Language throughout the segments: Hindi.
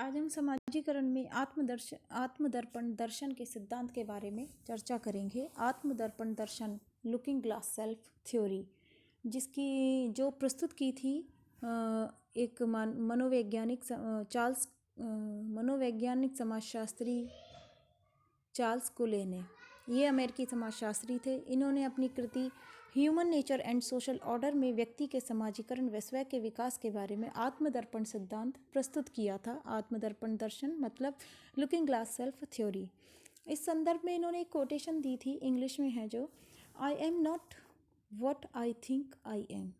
आज हम समाजीकरण में आत्मदर्पण दर्शन के सिद्धांत के बारे में चर्चा करेंगे। आत्मदर्पण दर्शन, लुकिंग ग्लास सेल्फ थ्योरी, जिसकी जो प्रस्तुत की थी एक मनोवैज्ञानिक समाजशास्त्री चार्ल्स कुले ने। ये अमेरिकी समाजशास्त्री थे। इन्होंने अपनी कृति human nature and social order में व्यक्ति के समाजीकरण व स्वयं के विकास के बारे में आत्मदर्पण सिद्धांत प्रस्तुत किया था। आत्मदर्पण दर्शन मतलब लुकिंग ग्लास सेल्फ थ्योरी। इस संदर्भ में इन्होंने एक कोटेशन दी थी, इंग्लिश में है जो, I am not what I think I am,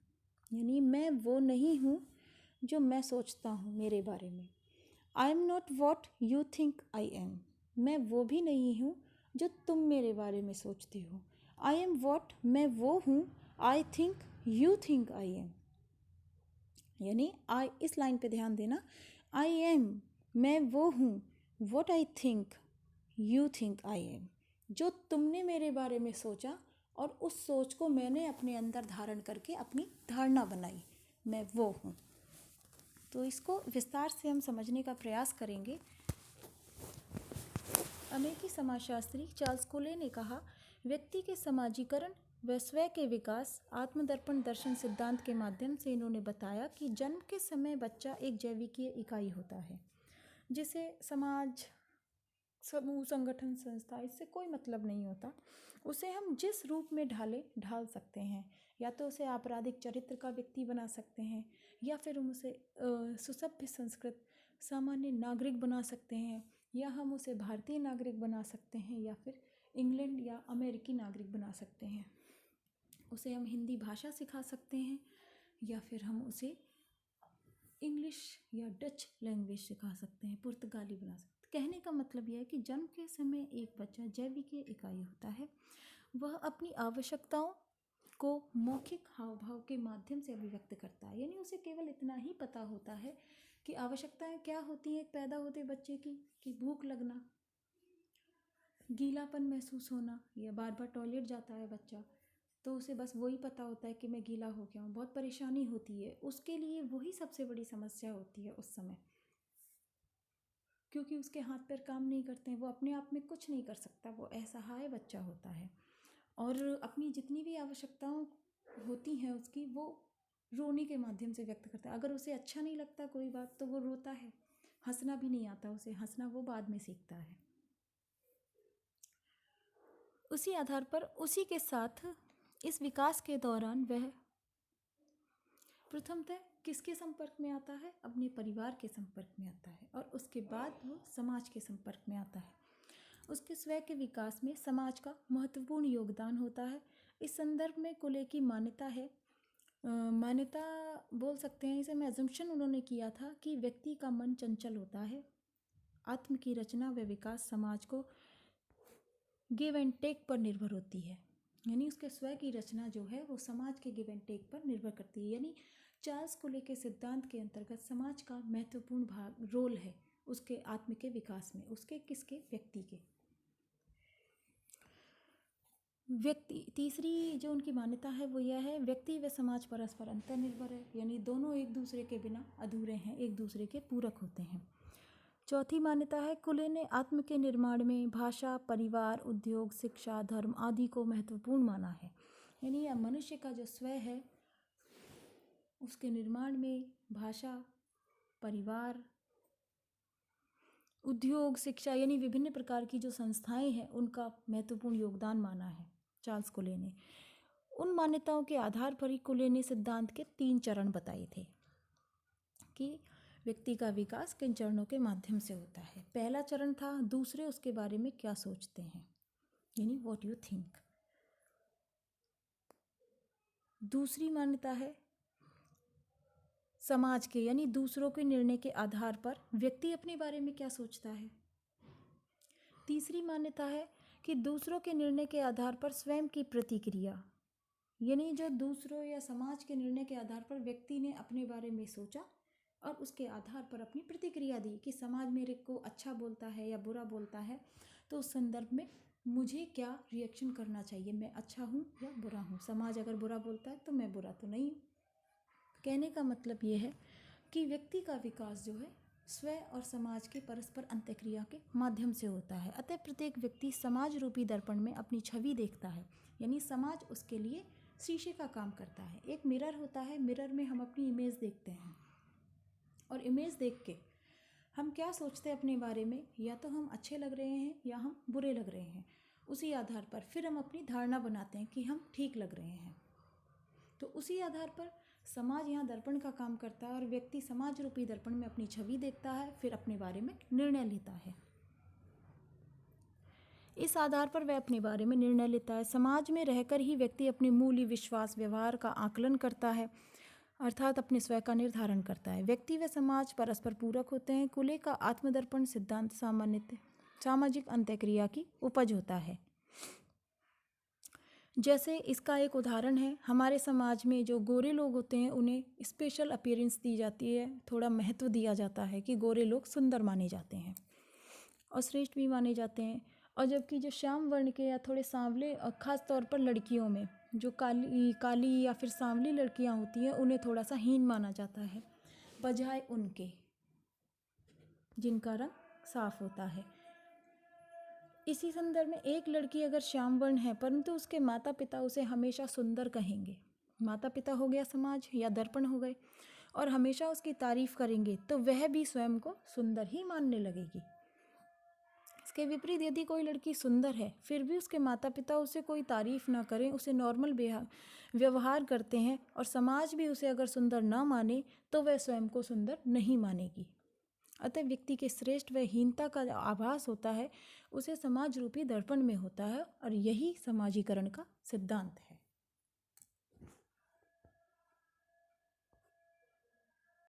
यानी मैं वो नहीं हूँ जो मैं सोचता हूँ मेरे बारे में। I am not what you think I am, मैं वो भी नहीं हूँ जो तुम मेरे बारे में सोचते हो। आई एम वॉट, मैं वो हूँ, I think you think I am, यानी आई, इस लाइन पे ध्यान देना, आई एम, मैं वो हूँ, what I think you think I am, जो तुमने मेरे बारे में सोचा और उस सोच को मैंने अपने अंदर धारण करके अपनी धारणा बनाई, मैं वो हूँ। तो इसको विस्तार से हम समझने का प्रयास करेंगे। अमेरिकी समाजशास्त्री चार्ल्स कुले ने कहा, व्यक्ति के समाजीकरण व स्वयं के विकास आत्मदर्पण दर्शन सिद्धांत के माध्यम से इन्होंने बताया कि जन्म के समय बच्चा एक जैविकीय इकाई होता है, जिसे समाज, समूह, संगठन, संस्था, इससे कोई मतलब नहीं होता। उसे हम जिस रूप में ढाल सकते हैं, या तो उसे आपराधिक चरित्र का व्यक्ति बना सकते हैं, या फिर हम उसे सुसभ्य संस्कृत सामान्य नागरिक बना सकते हैं, या हम उसे भारतीय नागरिक बना सकते हैं, या फिर इंग्लैंड या अमेरिकी नागरिक बना सकते हैं। उसे हम हिंदी भाषा सिखा सकते हैं, या फिर हम उसे इंग्लिश या डच लैंग्वेज सिखा सकते हैं, पुर्तगाली बना सकते हैं। कहने का मतलब यह है कि जन्म के समय एक बच्चा जैविकीय इकाई होता है। वह अपनी आवश्यकताओं को मौखिक हाव भाव के माध्यम से अभिव्यक्त करता है, यानी उसे केवल इतना ही पता होता है कि आवश्यकताएं क्या होती हैं पैदा होते बच्चे की, कि भूख लगना, गीलापन महसूस होना, या बार बार टॉयलेट जाता है बच्चा तो उसे बस वही पता होता है कि मैं गीला हो गया हूँ, बहुत परेशानी होती है उसके लिए, वही सबसे बड़ी समस्या होती है उस समय, क्योंकि उसके हाथ पैर काम नहीं करते हैं, वो अपने आप में कुछ नहीं कर सकता, वो असहाय बच्चा होता है और अपनी जितनी भी आवश्यकताओं होती हैं उसकी, वो रोने के माध्यम से व्यक्त करता है। अगर उसे अच्छा नहीं लगता कोई बात तो वो रोता है। हंसना भी नहीं आता उसे, हंसना वो बाद में सीखता है। उसी आधार पर उसी के साथ इस विकास के दौरान वह प्रथमतः किसके संपर्क में आता है? अपने परिवार के संपर्क में आता है, और उसके बाद वो समाज के संपर्क में आता है। उसके स्वयं के विकास में समाज का महत्वपूर्ण योगदान होता है। इस संदर्भ में कुले की मान्यता है, मान्यता बोल सकते हैं इसे, मैं अजम्पशन उन्होंने किया था कि व्यक्ति का मन चंचल होता है। आत्म की रचना व विकास समाज को गिव एंड टेक पर निर्भर होती है, यानी उसके स्वयं की रचना जो है वो समाज के गिव एंड टेक पर निर्भर करती है। यानी चार्ल्स कुले के सिद्धांत के अंतर्गत समाज का महत्वपूर्ण रोल है उसके आत्म के विकास में, उसके किसके, व्यक्ति के। व्यक्ति, तीसरी जो उनकी मान्यता है वो यह है, व्यक्ति व समाज परस्पर अंतर्निर्भर है, यानी दोनों एक दूसरे के बिना अधूरे हैं, एक दूसरे के पूरक होते हैं। चौथी मान्यता है, कुले ने आत्म के निर्माण में भाषा, परिवार, उद्योग, शिक्षा, धर्म आदि को महत्वपूर्ण माना है। यानी यह मनुष्य का जो स्वयं है उसके निर्माण में भाषा, परिवार, उद्योग, शिक्षा, यानी विभिन्न प्रकार की जो संस्थाएं हैं उनका महत्वपूर्ण योगदान माना है चार्ल्स कुले ने। उन मान्यताओं के आधार पर ही कुले ने सिद्धांत के 3 चरण बताए थे कि व्यक्ति का विकास किन चरणों के माध्यम से होता है। पहला चरण था, दूसरे उसके बारे में क्या सोचते हैं, यानी व्हाट यू थिंक। दूसरी मान्यता है समाज के, यानी दूसरों के निर्णय के आधार पर व्यक्ति अपने बारे में क्या सोचता है। तीसरी मान्यता है कि दूसरों के निर्णय के आधार पर स्वयं की प्रतिक्रिया, यानी जो दूसरों या समाज के निर्णय के आधार पर व्यक्ति ने अपने बारे में सोचा और उसके आधार पर अपनी प्रतिक्रिया दी कि समाज मेरे को अच्छा बोलता है या बुरा बोलता है, तो उस संदर्भ में मुझे क्या रिएक्शन करना चाहिए, मैं अच्छा हूँ या बुरा हूँ। समाज अगर बुरा बोलता है तो मैं बुरा तो नहीं हूँ। कहने का मतलब ये है कि व्यक्ति का विकास जो है स्व और समाज के परस्पर अंतःक्रिया के माध्यम से होता है। अतः प्रत्येक व्यक्ति समाज रूपी दर्पण में अपनी छवि देखता है, यानी समाज उसके लिए शीशे का काम करता है। एक मिरर होता है, मिरर में हम अपनी इमेज देखते हैं और इमेज देख के हम क्या सोचते हैं अपने बारे में, या तो हम अच्छे लग रहे हैं या हम बुरे लग रहे हैं। उसी आधार पर फिर हम अपनी धारणा बनाते हैं कि हम ठीक लग रहे हैं। तो उसी आधार पर समाज यहाँ दर्पण का काम करता है और व्यक्ति समाज रूपी दर्पण में अपनी छवि देखता है, फिर अपने बारे में निर्णय लेता है। इस आधार पर वह अपने बारे में निर्णय लेता है। समाज में रहकर ही व्यक्ति अपने मूल्य, विश्वास, व्यवहार का आकलन करता है, अर्थात अपने स्वयं का निर्धारण करता है। व्यक्ति व समाज परस्पर पूरक होते हैं। कुले का आत्मदर्पण सिद्धांत सामान्यतः सामाजिक अंतःक्रिया की उपज होता है। जैसे इसका एक उदाहरण है, हमारे समाज में जो गोरे लोग होते हैं उन्हें स्पेशल अपीयरेंस दी जाती है, थोड़ा महत्व दिया जाता है कि गोरे लोग सुंदर माने जाते हैं और श्रेष्ठ भी माने जाते हैं। और जबकि जो श्याम वर्ण के या थोड़े सांवले, खास तौर पर लड़कियों में जो काली या फिर सांवली लड़कियां होती हैं उन्हें थोड़ा सा हीन माना जाता है, बजाय उनके जिनका रंग साफ होता है। इसी संदर्भ में एक लड़की अगर श्याम वर्ण है परंतु उसके माता पिता उसे हमेशा सुंदर कहेंगे, माता पिता हो गया समाज या दर्पण हो गए, और हमेशा उसकी तारीफ करेंगे, तो वह भी स्वयं को सुंदर ही मानने लगेगी। इसके विपरीत यदि कोई लड़की सुंदर है फिर भी उसके माता पिता उसे कोई तारीफ ना करें, उसे नॉर्मल व्यवहार करते हैं और समाज भी उसे अगर सुंदर ना माने तो वह स्वयं को सुंदर नहीं मानेगी। अतः व्यक्ति के श्रेष्ठ व हीनता का आभास होता है उसे समाज रूपी दर्पण में होता है, और यही समाजीकरण का सिद्धांत है।